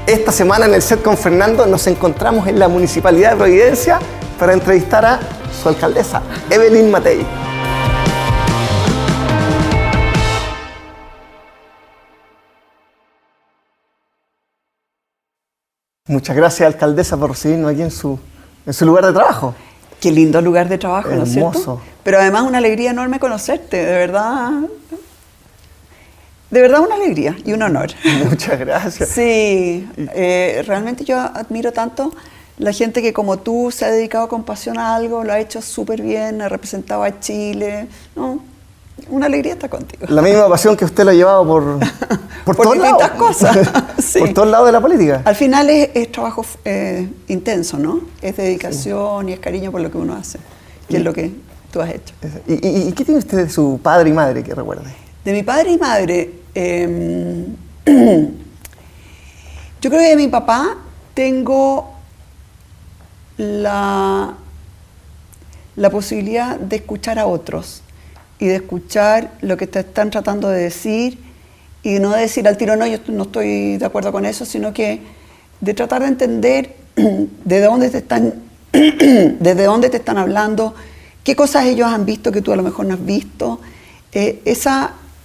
Esta semana en el set con Fernando nos encontramos en la Municipalidad de Providencia para entrevistar a su alcaldesa, Evelyn Matei. Muchas gracias, alcaldesa, por recibirnos aquí en su lugar de trabajo. Qué lindo lugar de trabajo, ¿no es cierto? Hermoso. Pero además una alegría enorme conocerte, de verdad. De verdad una alegría y un honor. Muchas gracias. Sí, realmente yo admiro tanto la gente que como tú se ha dedicado con pasión a algo, lo ha hecho súper bien, ha representado a Chile. No, una alegría estar contigo. La misma pasión que usted lo ha llevado por todos lados. Distintas cosas. Sí. Por todos lados de la política. Al final es trabajo intenso, ¿no? Es dedicación y es cariño por lo que uno hace, que es lo que tú has hecho. ¿Y qué tiene usted de su padre y madre que recuerde? De mi padre y madre, yo creo que de mi papá tengo la posibilidad de escuchar a otros y de escuchar lo que te están tratando de decir y no de decir al tiro, no, yo no estoy de acuerdo con eso, sino que de tratar de entender desde dónde te están hablando, qué cosas ellos han visto que tú a lo mejor no has visto.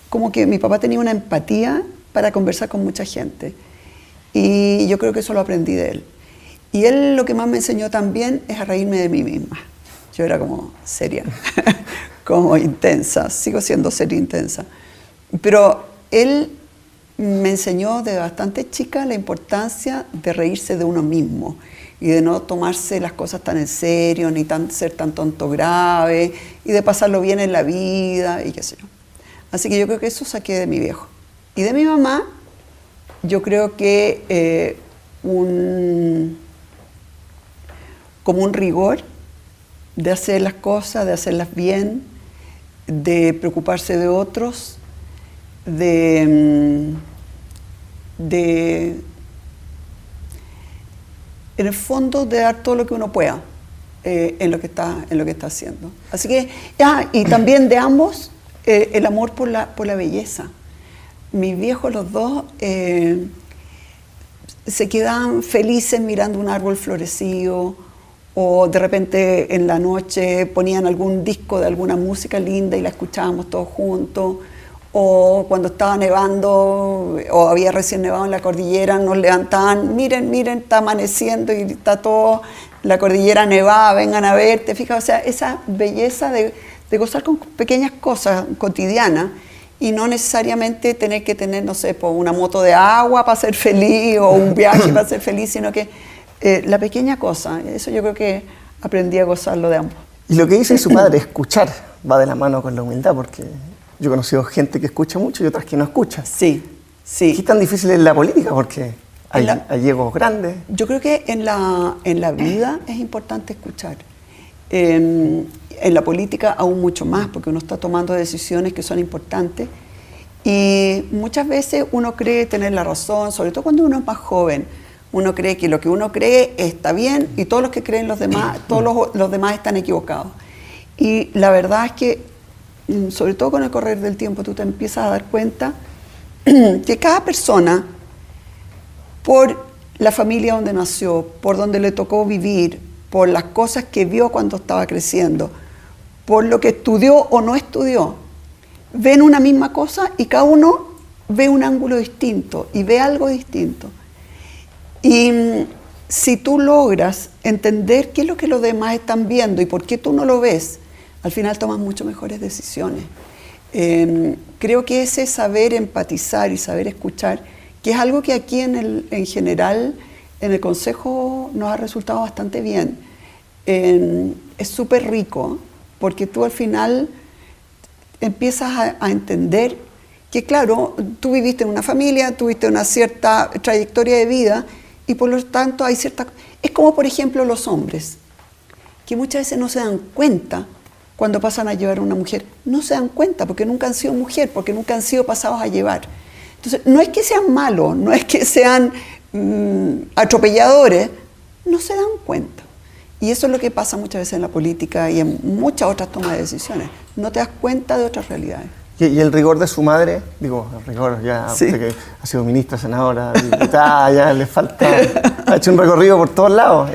Como que mi papá tenía una empatía para conversar con mucha gente. Y yo creo que eso lo aprendí de él. Y él lo que más me enseñó también es a reírme de mí misma. Yo era como seria, como intensa, sigo siendo seria e intensa. Pero él me enseñó de bastante chica la importancia de reírse de uno mismo y de no tomarse las cosas tan en serio, ni ser tan tonto grave, y de pasarlo bien en la vida, y qué sé yo. Así que yo creo que eso saqué de mi viejo. Y de mi mamá, yo creo que como un rigor de hacer las cosas, de hacerlas bien, de preocuparse de otros, en el fondo de dar todo lo que uno pueda en lo que está haciendo. Así que, y también de ambos, el amor por la belleza. Mis viejos, los dos, se quedaban felices mirando un árbol florecido, o de repente en la noche ponían algún disco de alguna música linda y la escuchábamos todos juntos, o cuando estaba nevando o había recién nevado en la cordillera nos levantaban, miren, está amaneciendo y está todo la cordillera nevada, vengan a ver, ¿te fijas? O sea, esa belleza de gozar con pequeñas cosas cotidianas y no necesariamente tener que tener, no sé, una moto de agua para ser feliz o un viaje para ser feliz, sino que la pequeña cosa, eso yo creo que aprendí a gozarlo de ambos. Y lo que dice su padre, escuchar, va de la mano con la humildad, porque yo he conocido gente que escucha mucho y otras que no escuchan. Sí. ¿Qué tan difícil es la política? Porque hay egos grandes. Yo creo que en la vida es importante escuchar. En la política aún mucho más, porque uno está tomando decisiones que son importantes y muchas veces uno cree tener la razón, sobre todo cuando uno es más joven. Uno cree que lo que uno cree está bien y todos los que creen los demás, los demás están equivocados. Y la verdad es que, sobre todo con el correr del tiempo, tú te empiezas a dar cuenta que cada persona, por la familia donde nació, por donde le tocó vivir, por las cosas que vio cuando estaba creciendo, por lo que estudió o no estudió, ven una misma cosa y cada uno ve un ángulo distinto y ve algo distinto. Y si tú logras entender qué es lo que los demás están viendo y por qué tú no lo ves, al final tomas mucho mejores decisiones. Creo que ese saber empatizar y saber escuchar, que es algo que aquí en general en el Consejo nos ha resultado bastante bien, es súper rico, porque tú al final empiezas a entender que, claro, tú viviste en una familia, tuviste una cierta trayectoria de vida y por lo tanto hay cierta... Es como, por ejemplo, los hombres, que muchas veces no se dan cuenta cuando pasan a llevar a una mujer. No se dan cuenta porque nunca han sido mujer, porque nunca han sido pasados a llevar. Entonces, no es que sean malos, no es que sean atropelladores, no se dan cuenta. Y eso es lo que pasa muchas veces en la política y en muchas otras tomas de decisiones. No te das cuenta de otras realidades. ¿Y el rigor de su madre? Digo, el rigor ya, Sí. que ha sido ministra, senadora, diputada, ya le falta, ha hecho un recorrido por todos lados.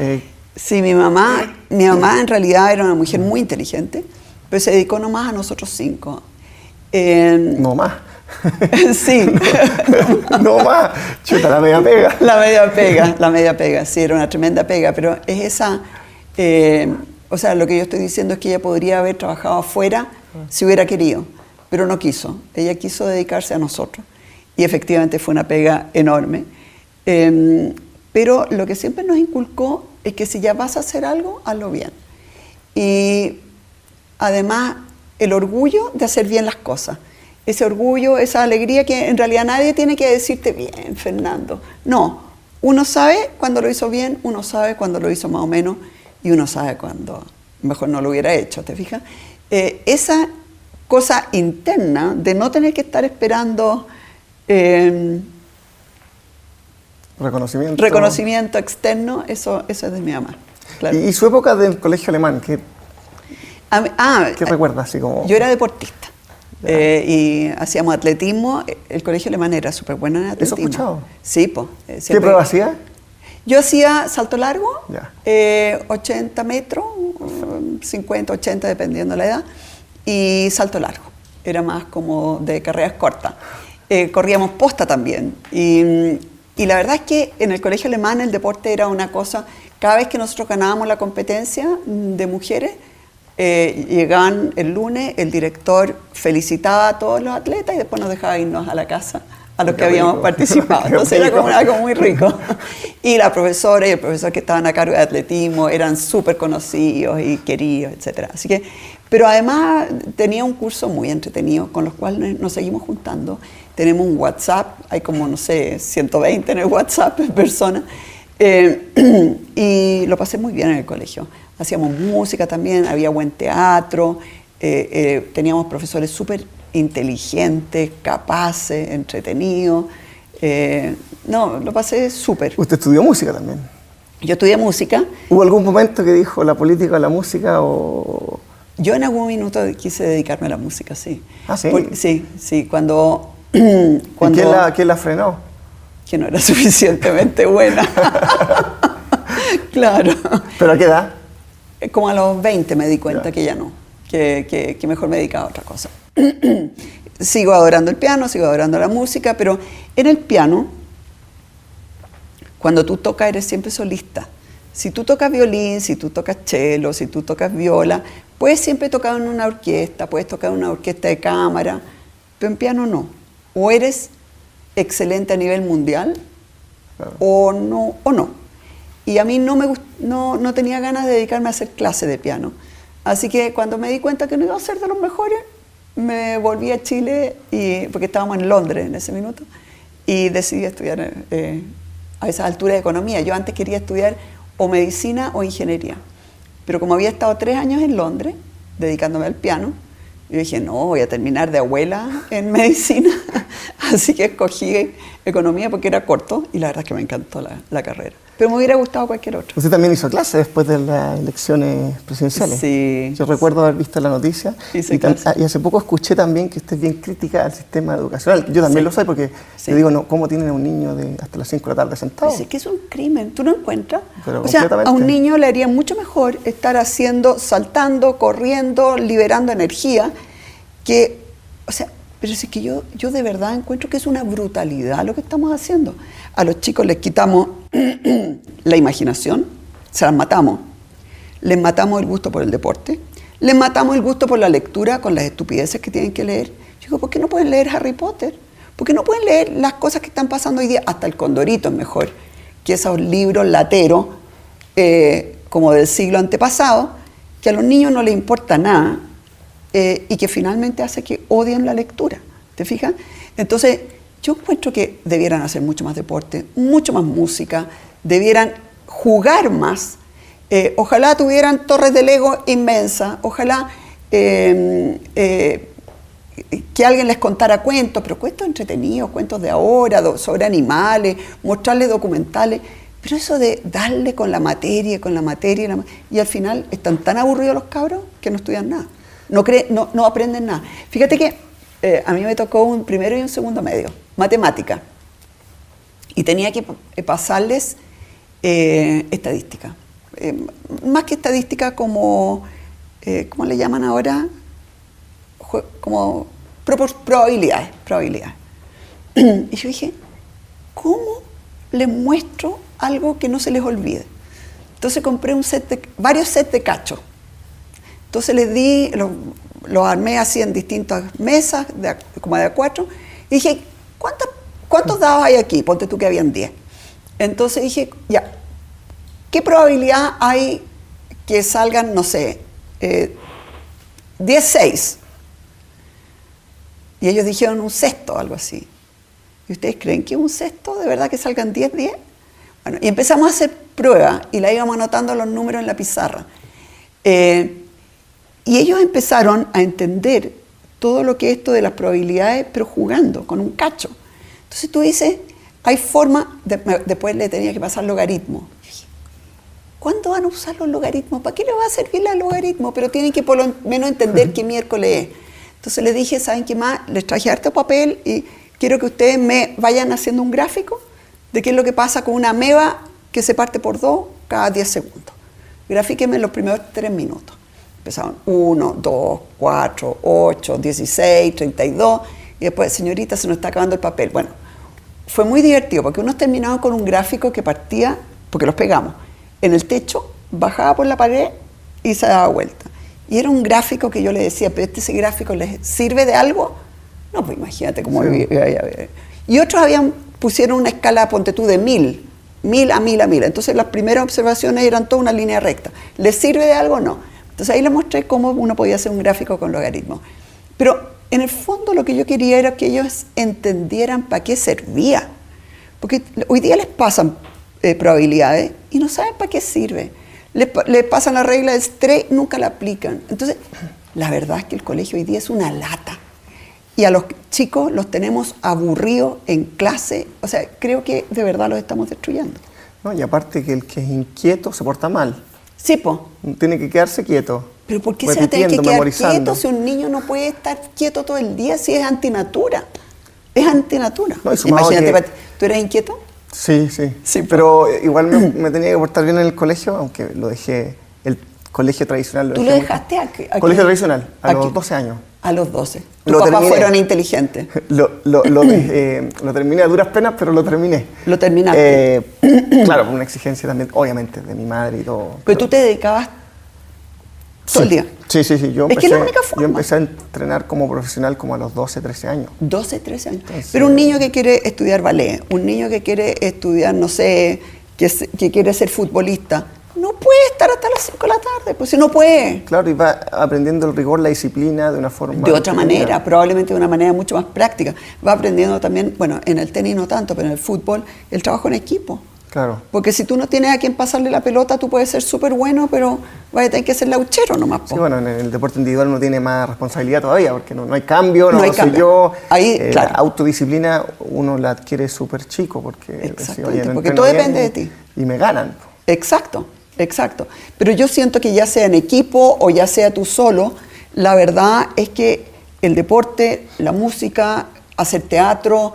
Sí, mi mamá en realidad era una mujer muy inteligente, pero se dedicó nomás a nosotros 5. No más. Sí. No más. Chuta, la media pega. La media pega, sí, era una tremenda pega, pero es esa, o sea, lo que yo estoy diciendo es que ella podría haber trabajado afuera si hubiera querido, pero no quiso. Ella quiso dedicarse a nosotros y efectivamente fue una pega enorme. Pero lo que siempre nos inculcó es que si ya vas a hacer algo, hazlo bien. Y además, el orgullo de hacer bien las cosas. Ese orgullo, esa alegría que en realidad nadie tiene que decirte bien, Fernando. No, uno sabe cuando lo hizo bien, uno sabe cuando lo hizo más o menos y uno sabe cuando mejor no lo hubiera hecho, ¿te fijas? Esa cosa interna de no tener que estar esperando reconocimiento externo, eso es de mi mamá. Claro. ¿Y su época del colegio alemán? ¿Qué recuerdas? Así como... Yo era deportista y hacíamos atletismo. El colegio alemán era súper bueno en atletismo. ¿Eso he escuchado? Sí, pues. ¿Qué prueba hacía? Yo hacía salto largo, Ya. 80 metros, 50, 80, dependiendo de la edad, y salto largo. Era más como de carreras cortas. Corríamos posta también. Y la verdad es que en el colegio alemán el deporte era una cosa, cada vez que nosotros ganábamos la competencia de mujeres, llegaban el lunes, el director felicitaba a todos los atletas y después nos dejaba irnos a la casa a los que habíamos participado. Entonces era como algo muy rico. Y la profesora y el profesor que estaban a cargo de atletismo eran súper conocidos y queridos, etc. Así que, pero además tenía un curso muy entretenido con los cuales nos seguimos juntando. Tenemos un WhatsApp, hay como, no sé, 120 en el WhatsApp en persona. Y lo pasé muy bien en el colegio. Hacíamos música también, había buen teatro, teníamos profesores súper inteligentes, capaces, entretenidos. No, lo pasé súper. ¿Usted estudió música también? Yo estudié música. ¿Hubo algún momento que dijo la política o la música o...? Yo en algún minuto quise dedicarme a la música, sí. ¿Ah, sí? Sí, cuando ¿Quién la frenó? Que no era suficientemente buena. Claro. ¿Pero a qué edad? Como a los 20 me di cuenta Ya. que ya no, que mejor me dedicaba a otra cosa. Sigo adorando el piano, sigo adorando la música, pero en el piano, cuando tú tocas eres siempre solista. Si tú tocas violín, si tú tocas cello, si tú tocas viola, puedes siempre tocar en una orquesta, puedes tocar en una orquesta de cámara, pero en piano no. O eres excelente a nivel mundial, Claro. o no. Y a mí no tenía ganas de dedicarme a hacer clases de piano. Así que cuando me di cuenta que no iba a ser de los mejores, me volví a Chile, porque estábamos en Londres en ese minuto, y decidí estudiar a esa altura de economía. Yo antes quería estudiar o medicina o ingeniería. Pero como había estado 3 años en Londres, dedicándome al piano, yo dije, no, voy a terminar de abuela en medicina. Así que escogí economía porque era corto y la verdad es que me encantó la carrera. Pero me hubiera gustado cualquier otro. ¿Usted también hizo clase después de las elecciones presidenciales? Sí. Yo recuerdo haber visto la noticia. Hice Y clase. hace poco escuché también que usted es bien crítica al sistema educacional. Yo también Sí. lo soy porque Sí. yo digo, no, ¿cómo tienen a un niño hasta las 5 de la tarde sentado? Pues es que es un crimen, ¿tú no encuentras? Pero o sea, completamente. a un niño le haría mucho mejor estar saltando, corriendo, liberando energía, pero es que yo de verdad encuentro que es una brutalidad lo que estamos haciendo. A los chicos les quitamos la imaginación, se las matamos. Les matamos el gusto por el deporte, les matamos el gusto por la lectura con las estupideces que tienen que leer. Yo digo, ¿por qué no pueden leer Harry Potter? ¿Por qué no pueden leer las cosas que están pasando hoy día? Hasta el Condorito es mejor que esos libros lateros, como del siglo antepasado, que a los niños no les importa nada y que finalmente hace que odien la lectura. ¿Te fijas? Entonces, yo encuentro que debieran hacer mucho más deporte, mucho más música, debieran jugar más. Ojalá tuvieran torres de Lego inmensas, ojalá que alguien les contara cuentos, pero cuentos entretenidos, cuentos de ahora, sobre animales, mostrarles documentales. Pero eso de darle con la materia, y al final están tan aburridos los cabros que no estudian nada, no aprenden nada. Fíjate que a mí me tocó un primero y un segundo medio, matemática, y tenía que pasarles estadística. Más que estadística, como, ¿cómo le llaman ahora? Como probabilidades. Y yo dije, ¿cómo les muestro algo que no se les olvide? Entonces compré varios sets de cachos. Entonces les di, los armé así en distintas mesas, como de A4, y dije, ¿cuántos dados hay aquí? Ponte tú que habían 10. Entonces dije, ya, ¿qué probabilidad hay que salgan, no sé, 10-6? Y ellos dijeron un sexto, algo así. ¿Y ustedes creen que un sexto, de verdad que salgan 10-10? Bueno, y empezamos a hacer pruebas y la íbamos anotando los números en la pizarra. Y ellos empezaron a entender todo lo que es esto de las probabilidades, pero jugando, con un cacho. Entonces tú dices, hay forma, después le tenía que pasar logaritmo. ¿Cuándo van a usar los logaritmos? ¿Para qué les va a servir el logaritmo? Pero tienen que por lo menos entender qué miércoles es. Entonces les dije, ¿saben qué más? Les traje harto papel y quiero que ustedes me vayan haciendo un gráfico de qué es lo que pasa con una ameba que se parte por 2 cada 10 segundos. Grafíquenme los primeros 3 minutos. Empezaron 1, 2, 4, 8, 16, 32. Y después, señorita, se nos está acabando el papel. Bueno, fue muy divertido porque unos terminaban con un gráfico que partía, porque los pegamos, en el techo, bajaba por la pared y se daba vuelta. Y era un gráfico que yo le decía, pero ese gráfico les sirve de algo. No, pues imagínate cómo sí. Y otros pusieron una escala, ponte tú, de 1000 a 1000. Entonces las primeras observaciones eran toda una línea recta. ¿Les sirve de algo? No. Entonces ahí les mostré cómo uno podía hacer un gráfico con logaritmos. Pero en el fondo lo que yo quería era que ellos entendieran para qué servía. Porque hoy día les pasan probabilidades y no saben para qué sirve. Les pasan la regla del 3, nunca la aplican. Entonces, la verdad es que el colegio hoy día es una lata. Y a los chicos los tenemos aburridos en clase. O sea, creo que de verdad los estamos destruyendo. No, y aparte que el que es inquieto se porta mal. Sí, po. Tiene que quedarse quieto. Pero ¿por qué se va a tener que quedar quieto si un niño no puede estar quieto todo el día? Si es antinatura. Es antinatura. No, imagínate, que... ¿tú eres inquieto? Sí, pero igual me tenía que portar bien en el colegio, aunque lo dejé, el colegio tradicional. ¿Tú lo dejaste aquí? Colegio tradicional, a los 12 años. A los 12. Tus papás fueron inteligentes. Lo terminé a duras penas, pero lo terminé. ¿Lo terminaste? Claro, por una exigencia también, obviamente, de mi madre y todo. Pero tú te dedicabas todo el día. Sí. Yo es que es la única forma. Yo empecé a entrenar como profesional como a los 12, 13 años. 12, 13 años. Entonces, pero un niño que quiere estudiar ballet, un niño que quiere estudiar, no sé, que quiere ser futbolista, no puede estar hasta las 5 de la tarde, pues si no puede. Claro, y va aprendiendo el rigor, la disciplina de una forma... De otra manera, probablemente de una manera mucho más práctica. Va aprendiendo también, bueno, en el tenis no tanto, pero en el fútbol, el trabajo en equipo. Claro. Porque si tú no tienes a quien pasarle la pelota, tú puedes ser súper bueno, pero vas a tener que ser lauchero nomás. Sí, bueno, en el deporte individual uno tiene más responsabilidad todavía, porque no hay cambio, no hay soy cambio. yo. Ahí, claro. La autodisciplina uno la adquiere súper chico, porque... Exactamente, porque todo depende de ti. Y me ganan. Exacto. Pero yo siento que ya sea en equipo o ya sea tú solo, la verdad es que el deporte, la música, hacer teatro,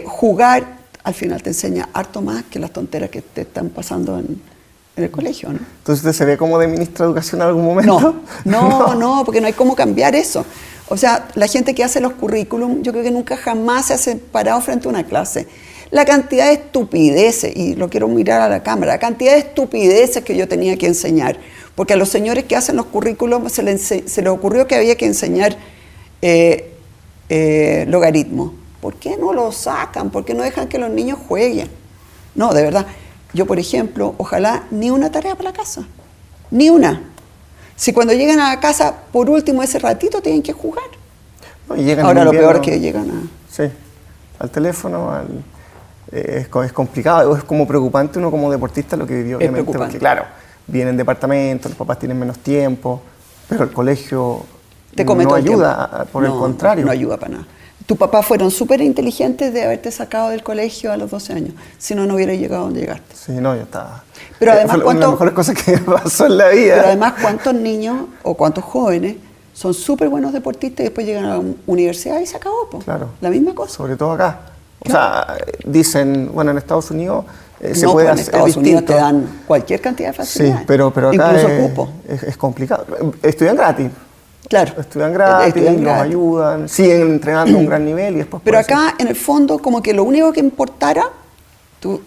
jugar, al final te enseña harto más que las tonteras que te están pasando en el colegio, ¿no? Entonces, ¿usted se ve como de ministra de Educación en algún momento? No, porque no hay cómo cambiar eso. O sea, la gente que hace los currículum, yo creo que nunca jamás se ha parado frente a una clase. La cantidad de estupideces, y lo quiero mirar a la cámara, la cantidad de estupideces que yo tenía que enseñar, porque a los señores que hacen los currículums se les ocurrió que había que enseñar logaritmos. ¿Por qué no lo sacan? ¿Por qué no dejan que los niños jueguen? No, de verdad. Yo, por ejemplo, ojalá ni una tarea para la casa. Ni una. Si cuando llegan a la casa, por último, ese ratito tienen que jugar. No, llegan ahora lo peor es que llegan a... Sí, al teléfono, es complicado, es como preocupante uno como deportista lo que vivió, obviamente, porque claro, vienen departamentos, los papás tienen menos tiempo, pero el colegio te come no todo el tiempo. ayuda, por el contrario. No ayuda para nada. Tus papás fueron súper inteligentes de haberte sacado del colegio a los 12 años. Si no, no hubiera llegado a donde llegaste. Sí, no, yo estaba... Pero además, fue una de las mejores cosas que me pasó en la vida. Pero además, ¿cuántos niños o cuántos jóvenes son súper buenos deportistas y después llegan a la universidad y se acabó? Claro. La misma cosa. Sobre todo acá. Claro. O sea, dicen, bueno, en Estados Unidos se No, puede pues en hacer Estados Unidos distinto. te dan cualquier cantidad de facilidades. Sí, pero acá incluso cupo. es complicado. Estudian gratis. Claro. Estudian gratis, los ayudan, siguen entrenando a un gran nivel y después... Pero acá, en el fondo, como que lo único que importara...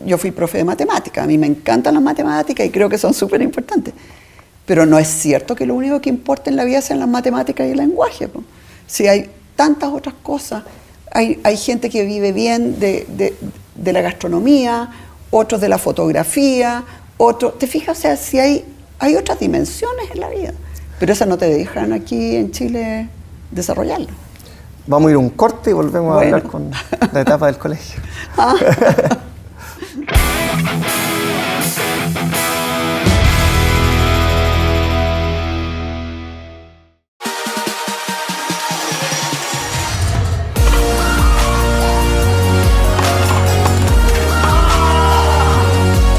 Yo fui profe de matemáticas, a mí me encantan las matemáticas y creo que son súper importantes. Pero no es cierto que lo único que importa en la vida sean las matemáticas y el lenguaje. Si hay tantas otras cosas, hay gente que vive bien de la gastronomía, otros de la fotografía, otros... ¿Te fijas? O sea, si hay otras dimensiones en la vida. Pero esas no te dejan aquí en Chile desarrollarlo. Vamos a ir a un corte y volvemos a hablar con la etapa del colegio.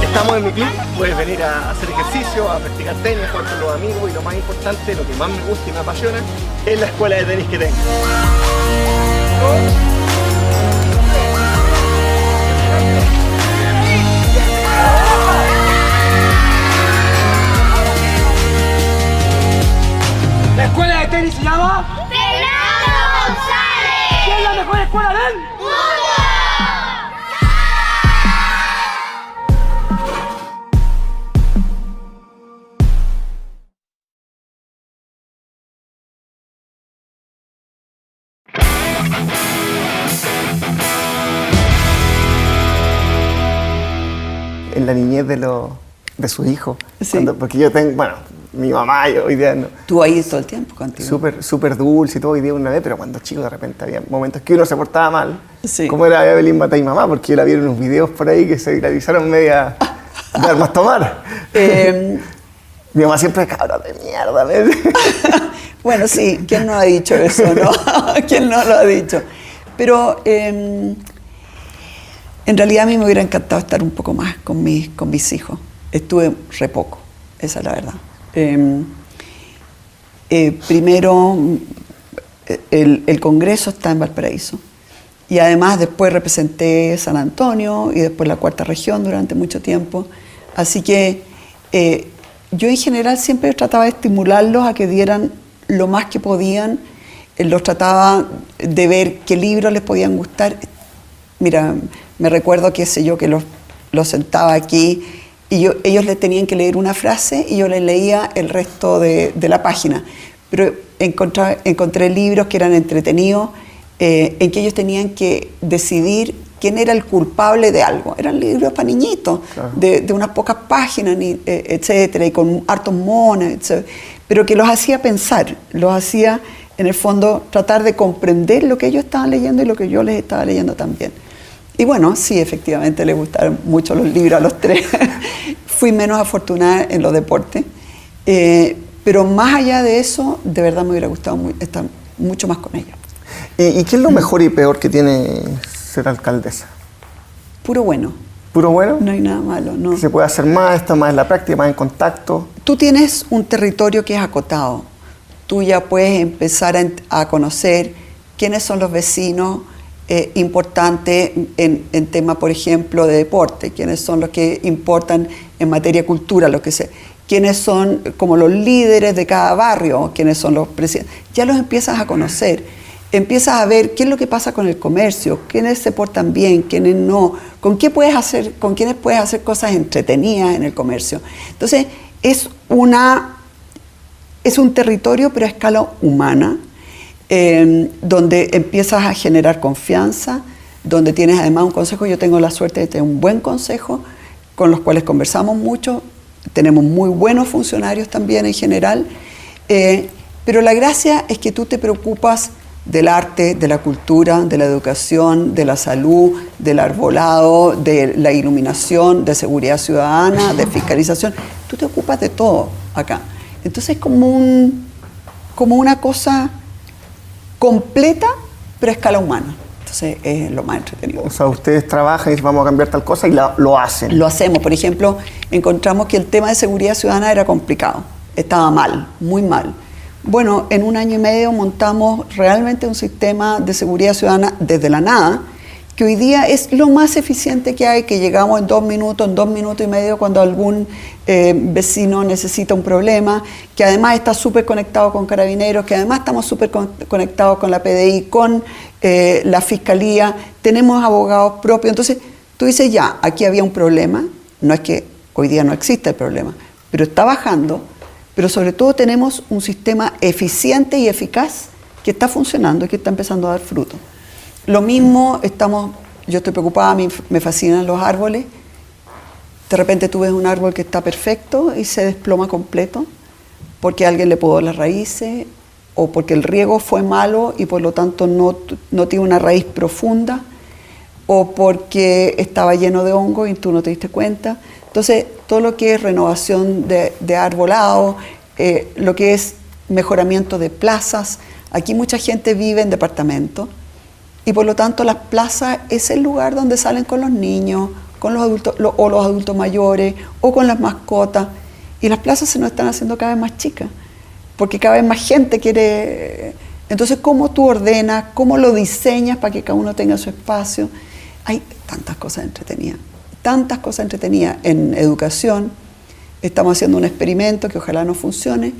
Estamos en mi club, puedes venir a hacer ejercicio, a practicar tenis, jugar con los amigos y lo más importante, lo que más me gusta y me apasiona, es la escuela de tenis que tengo. La escuela de tenis se llama ¡Fernando González! ¿Qué es la mejor escuela del ¡Mundo! En la niñez de sus hijos. Sí. Porque yo tengo, bueno, mi mamá yo, hoy día no, Tú ahí todo el tiempo contigo. súper dulce y todo, hoy día una vez, pero cuando chico de repente había momentos que uno se portaba mal. Sí. Como era Evelyn Matei y mamá, porque yo la vi en unos videos por ahí que se viralizaron media de armas tomar. Mi mamá siempre, cabrón de mierda. Bueno, sí, ¿quién no ha dicho eso, no? ¿Quién no lo ha dicho? Pero en realidad a mí me hubiera encantado estar un poco más con mis hijos. Estuve re poco, esa es la verdad. Primero, el Congreso está en Valparaíso. Y además después representé San Antonio y después la Cuarta Región durante mucho tiempo. Así que yo en general siempre trataba de estimularlos a que dieran lo más que podían. Los trataba de ver qué libros les podían gustar. Mira, me recuerdo, qué sé yo, que los sentaba aquí y ellos les tenían que leer una frase y yo les leía el resto de la página. Pero encontré libros que eran entretenidos, en que ellos tenían que decidir quién era el culpable de algo. Eran libros para niñitos, claro, de unas pocas páginas, etcétera, y con hartos monos, etcétera, pero que los hacía pensar, los hacía, en el fondo, tratar de comprender lo que ellos estaban leyendo y lo que yo les estaba leyendo también. Y bueno, sí, efectivamente les gustaron mucho los libros a los tres. Fui menos afortunada en los deportes, pero más allá de eso, de verdad me hubiera gustado estar mucho más con ellos. ¿Y qué es lo mejor y peor que tiene ser alcaldesa? Puro bueno. ¿Puro bueno? No hay nada malo, no. ¿Se puede hacer más, está más en la práctica, más en contacto? Tú tienes un territorio que es acotado. Tú ya puedes empezar a conocer quiénes son los vecinos importantes en tema, por ejemplo, de deporte, quiénes son los que importan en materia de cultura, lo que sea, quiénes son como los líderes de cada barrio, quiénes son los presidentes. Ya los empiezas a conocer. Empiezas a ver qué es lo que pasa con el comercio, quiénes se portan bien, quiénes no, con quiénes puedes hacer cosas entretenidas en el comercio. Entonces, es un territorio, pero a escala humana, donde empiezas a generar confianza, donde tienes además un consejo. Yo tengo la suerte de tener un buen consejo, con los cuales conversamos mucho, tenemos muy buenos funcionarios también en general, pero la gracia es que tú te preocupas del arte, de la cultura, de la educación, de la salud, del arbolado, de la iluminación, de seguridad ciudadana, de fiscalización. Tú te ocupas de todo acá. Entonces es como una cosa completa, pero a escala humana. Entonces es lo más entretenido. O sea, ustedes trabajan y dicen, vamos a cambiar tal cosa y lo hacen. Lo hacemos. Por ejemplo, encontramos que el tema de seguridad ciudadana era complicado. Estaba mal, muy mal. Bueno, en 1 año y medio montamos realmente un sistema de seguridad ciudadana desde la nada, que hoy día es lo más eficiente que hay, que llegamos en 2 minutos, en 2 minutos y medio cuando algún vecino necesita un problema, que además está súper conectado con Carabineros, que además estamos súper conectados con la PDI, con la Fiscalía, tenemos abogados propios. Entonces, tú dices, ya, aquí había un problema, no es que hoy día no exista el problema, pero está bajando, pero sobre todo tenemos un sistema eficiente y eficaz que está funcionando y que está empezando a dar fruto. Lo mismo, yo estoy preocupada, a mí me fascinan los árboles. De repente tú ves un árbol que está perfecto y se desploma completo porque alguien le podó las raíces o porque el riego fue malo y por lo tanto no tiene una raíz profunda o porque estaba lleno de hongo y tú no te diste cuenta. Entonces, todo lo que es renovación de arbolado, lo que es mejoramiento de plazas, aquí mucha gente vive en departamentos y por lo tanto las plazas es el lugar donde salen con los niños, con los adultos o los adultos mayores o con las mascotas, y las plazas se nos están haciendo cada vez más chicas porque cada vez más gente quiere. Entonces, ¿cómo tú ordenas? ¿Cómo lo diseñas para que cada uno tenga su espacio? Hay tantas cosas entretenidas en educación. Estamos haciendo un experimento que ojalá no funcione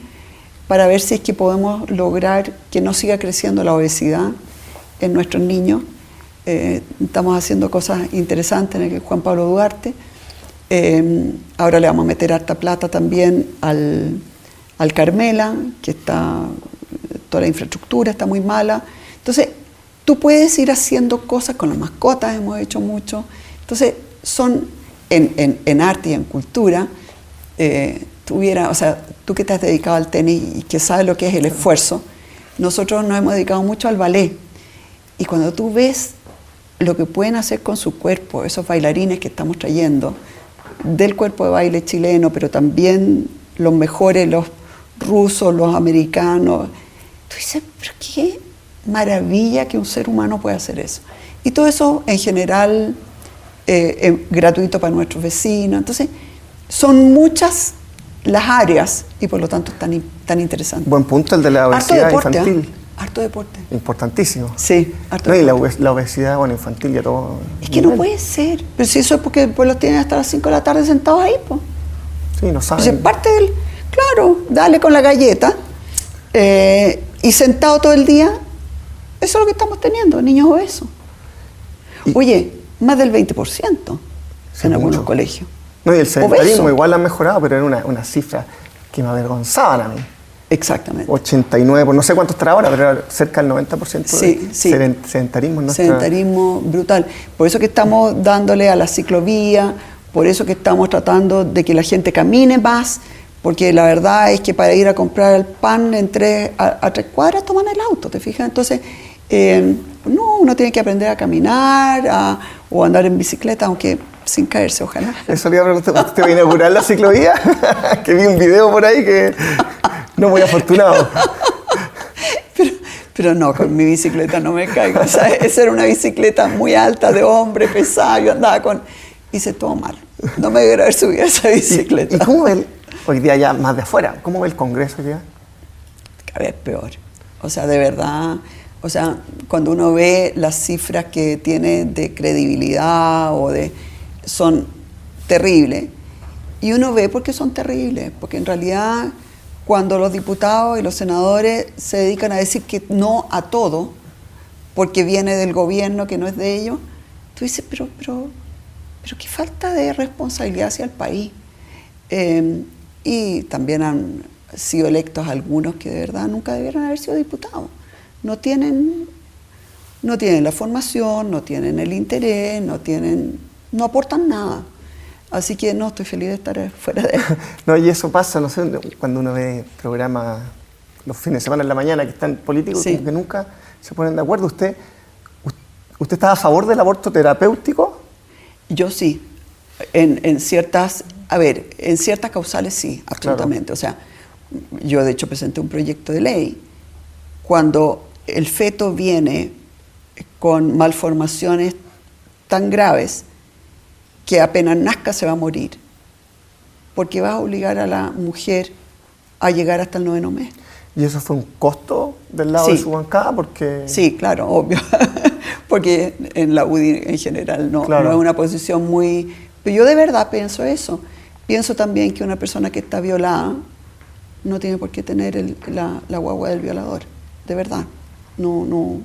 para ver si es que podemos lograr que no siga creciendo la obesidad en nuestros niños. Estamos haciendo cosas interesantes en el Juan Pablo Duarte. Ahora le vamos a meter harta plata también al Carmela, que toda la infraestructura está muy mala. Entonces, tú puedes ir haciendo cosas con las mascotas, hemos hecho mucho. Entonces, son en arte y en cultura, tú que te has dedicado al tenis y que sabes lo que es el esfuerzo, nosotros nos hemos dedicado mucho al ballet. Y cuando tú ves lo que pueden hacer con su cuerpo, esos bailarines que estamos trayendo, del cuerpo de baile chileno, pero también los mejores, los rusos, los americanos, tú dices, pero qué maravilla que un ser humano pueda hacer eso. Y todo eso en general gratuito para nuestros vecinos. Entonces, son muchas las áreas y por lo tanto tan interesantes. Buen punto el de la obesidad infantil. Harto deporte. Importantísimo. Sí, harto no, deporte. Y la obesidad infantil ya todo. Es que no puede ser. Pero si eso es porque después los tienen hasta las 5 de la tarde sentados ahí, pues. Sí, no saben. Es parte del. Claro, dale con la galleta y sentado todo el día. Eso es lo que estamos teniendo, niños obesos. Oye, más del 20% en algunos colegios. No, y el sedentarismo obeso. igual lo han mejorado, pero era una cifra que me avergonzaban a mí. Exactamente. 89, no sé cuánto estará ahora, pero era cerca del 90% sí. sedentarismo. Sedentarismo brutal. Por eso que estamos dándole a la ciclovía, por eso que estamos tratando de que la gente camine más, porque la verdad es que para ir a comprar el pan a 3 cuadras toman el auto, ¿te fijas? Entonces, uno tiene que aprender a caminar o andar en bicicleta, aunque sin caerse, ojalá. Eso le iba a preguntar, ¿usted va a inaugurar la ciclovía? Que vi un video por ahí que no muy afortunado. Pero no, con mi bicicleta no me caigo. O sea, esa era una bicicleta muy alta, de hombre, pesada, yo andaba hice todo mal. No me debería haber subido a esa bicicleta. ¿Y cómo ve hoy día ya más de afuera? ¿Cómo ve el Congreso hoy día? Cada vez peor. O sea, de verdad, cuando uno ve las cifras que tiene de credibilidad son terribles. Y uno ve por qué son terribles, porque en realidad cuando los diputados y los senadores se dedican a decir que no a todo, porque viene del gobierno que no es de ellos, tú dices, pero qué falta de responsabilidad hacia el país. Y también han sido electos algunos que de verdad nunca debieron haber sido diputados. No tienen la formación, no tienen el interés, no aportan nada. Así que no, estoy feliz de estar fuera de él. No, y eso pasa, no sé, cuando uno ve programas los fines de semana en la mañana que están políticos, sí, como que nunca se ponen de acuerdo. ¿Usted está a favor del aborto terapéutico? Yo sí. En ciertas causales sí, absolutamente. Claro. O sea, yo de hecho presenté un proyecto de ley cuando el feto viene con malformaciones tan graves que apenas nazca se va a morir, porque vas a obligar a la mujer a llegar hasta el 9º mes. ¿Y eso fue un costo del lado Sí. de su bancada? Porque... Sí, claro, obvio, porque en la UDI en general no, Claro. no es una posición muy... Pero yo de verdad pienso eso. Pienso también que una persona que está violada no tiene por qué tener la guagua del violador, de verdad. No.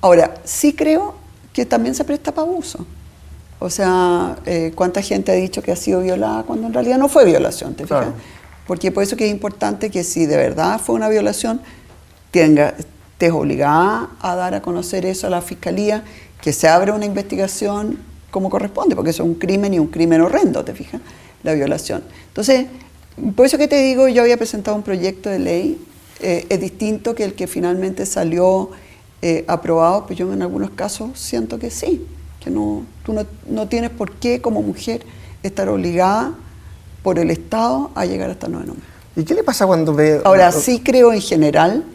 Ahora, sí creo que también se presta para abuso. O sea, ¿cuánta gente ha dicho que ha sido violada cuando en realidad no fue violación? ¿Te fijas? Claro. Porque por eso que es importante que si de verdad fue una violación, estés obligada a dar a conocer eso a la fiscalía, que se abra una investigación como corresponde, porque eso es un crimen y un crimen horrendo, ¿te fijas? La violación. Entonces, por eso que te digo, yo había presentado un proyecto de ley, es distinto que el que finalmente salió aprobado, pues yo en algunos casos siento que sí, que tú no tienes por qué como mujer estar obligada por el Estado a llegar hasta el 9º mes. ¿Y qué le pasa cuando ve...? Ahora, sí creo en general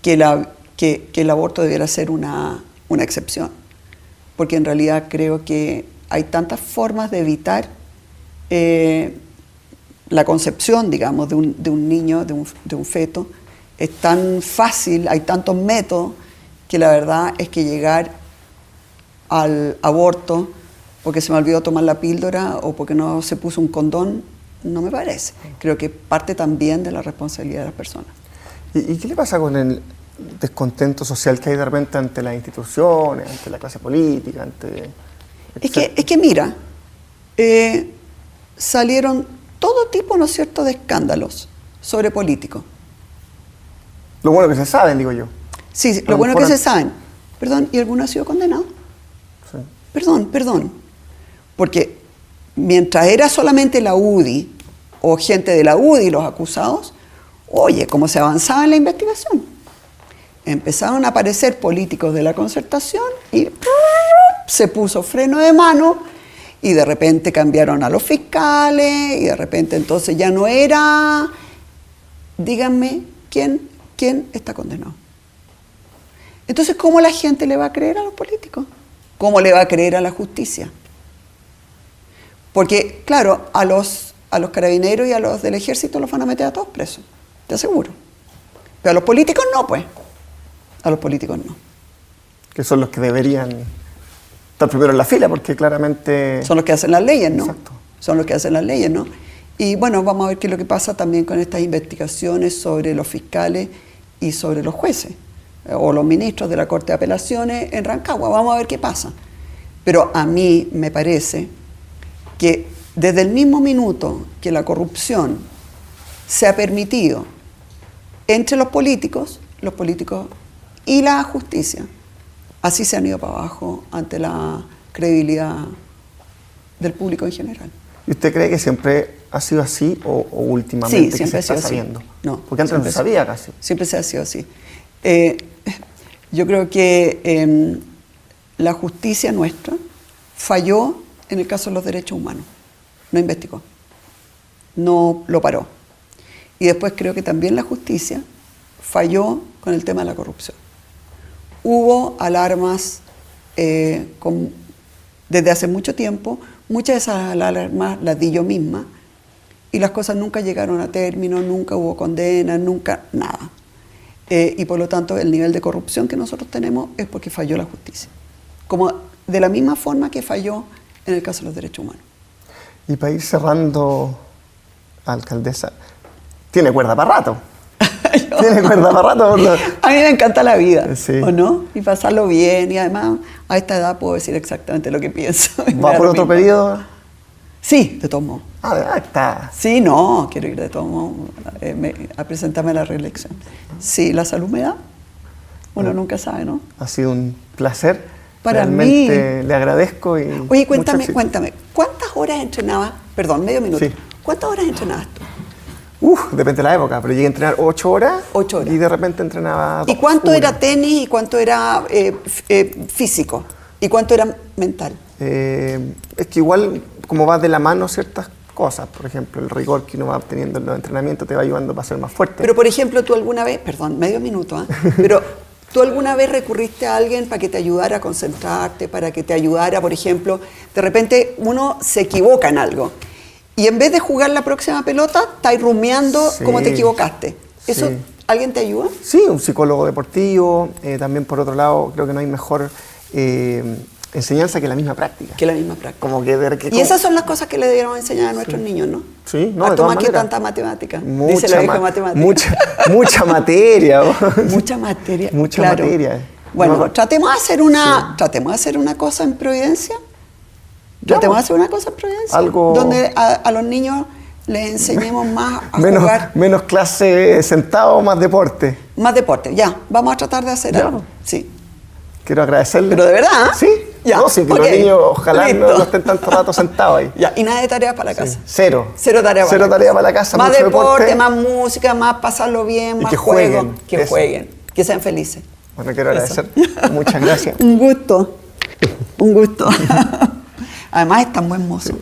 que el aborto debiera ser una excepción, porque en realidad creo que hay tantas formas de evitar la concepción, digamos, de un niño, de un feto. Es tan fácil, hay tantos métodos, que la verdad es que llegar al aborto porque se me olvidó tomar la píldora o porque no se puso un condón, no me parece. Creo que parte también de la responsabilidad de las personas. ¿Y qué le pasa con el descontento social que hay de repente ante las instituciones, ante la clase política, ante... Es que mira, salieron todo tipo, ¿no es cierto?, de escándalos sobre políticos. Lo bueno que se saben, digo yo. Sí, A lo bueno que mejor- se saben. Perdón, ¿y alguno ha sido condenado? Sí. Perdón. Porque mientras era solamente la UDI o gente de la UDI los acusados, oye, cómo se avanzaba en la investigación. Empezaron a aparecer políticos de la Concertación y se puso freno de mano y de repente cambiaron a los fiscales y de repente entonces ya no era, díganme, ¿quién está condenado? Entonces, ¿cómo la gente le va a creer a los políticos? ¿Cómo le va a creer a la justicia? Porque, claro, a los carabineros y a los del ejército los van a meter a todos presos, te aseguro. Pero a los políticos no, pues. A los políticos no. Que son los que deberían estar primero en la fila, porque claramente... Son los que hacen las leyes, ¿no? Exacto. Son los que hacen las leyes, ¿no? Y bueno, vamos a ver qué es lo que pasa también con estas investigaciones sobre los fiscales y sobre los jueces, o los ministros de la Corte de Apelaciones en Rancagua. Vamos a ver qué pasa. Pero a mí me parece que desde el mismo minuto que la corrupción se ha permitido entre los políticos y la justicia, así se han ido para abajo ante la credibilidad del público en general. ¿Y usted cree que siempre ha sido así o últimamente Sí, que siempre se ha está sido así. sabiendo? No, Porque antes no se siempre sabía casi. Siempre se ha sido así. Yo creo que la justicia nuestra falló en el caso de los derechos humanos. No investigó. No lo paró. Y después creo que también la justicia falló con el tema de la corrupción. Hubo alarmas desde hace mucho tiempo. Muchas de esas alarmas las di yo misma y las cosas nunca llegaron a término, nunca hubo condena, nunca nada. Y por lo tanto el nivel de corrupción que nosotros tenemos es porque falló la justicia. Como de la misma forma que falló en el caso de los derechos humanos. Y para ir cerrando, alcaldesa, tiene cuerda para rato. Tiene cuerda para rato. Por lo... A mí me encanta la vida, Sí. ¿o no? Y pasarlo bien, y además a esta edad puedo decir exactamente lo que pienso. ¿Va por otro periodo? Sí, de todos modos. Ah, está. Sí, no, quiero ir de todos modos a presentarme a la reelección. Sí, la salud me da, uno nunca sabe, ¿no? Ha sido un placer. Para Realmente le agradezco. Y Oye, mucho éxito. cuéntame, ¿cuántas horas entrenabas? Perdón, medio minuto. Sí. ¿Cuántas horas entrenabas tú? Depende de la época, pero llegué a entrenar 8 horas. 8 horas. Y de repente entrenaba 2. ¿Y cuánto era tenis y cuánto era físico? ¿Y cuánto era mental? Es que igual, como va de la mano ciertas cosas. Por ejemplo, el rigor que uno va obteniendo en los entrenamientos te va ayudando para ser más fuerte. Pero, por ejemplo, tú alguna vez, perdón, medio minuto, ¿eh? Pero tú alguna vez recurriste a alguien para que te ayudara a concentrarte, para que te ayudara, por ejemplo, de repente uno se equivoca en algo y en vez de jugar la próxima pelota, estás rumiando Sí. cómo te equivocaste. ¿Eso Sí. alguien te ayuda? Sí, un psicólogo deportivo. También, por otro lado, creo que no hay mejor enseñanza que la misma práctica. Que la misma práctica. Como que ver que Y esas son las cosas que le debieron enseñar a nuestros niños, ¿no? Sí, no, a de tomar todas que maneras. tanta matemática. Dice Mucha, la vieja matemática. mucha materia. Mucha materia. Mucha claro. materia. Bueno, No, tratemos de hacer una cosa en Providencia. Tratemos de hacer una cosa en Providencia. Algo- Donde a los niños les enseñemos más a jugar. menos clase sentado, más deporte. Más deporte. Ya, vamos a tratar de hacer Ya. algo. Sí. Quiero agradecerle. Pero de verdad, ¿eh? Sí. Ya, No, sí, que ok. los niños ojalá Listo. no estén tanto rato sentados ahí. Ya, y nada de tareas para la casa. Cero. Cero tarea Cero tarea para la casa. Más mucho deporte, más música, más pasarlo bien, Y más que juego. jueguen. Que Eso. jueguen. Que sean felices. Bueno, quiero Eso. agradecer. Muchas gracias. Un gusto. Un gusto. Además es tan buen mozo.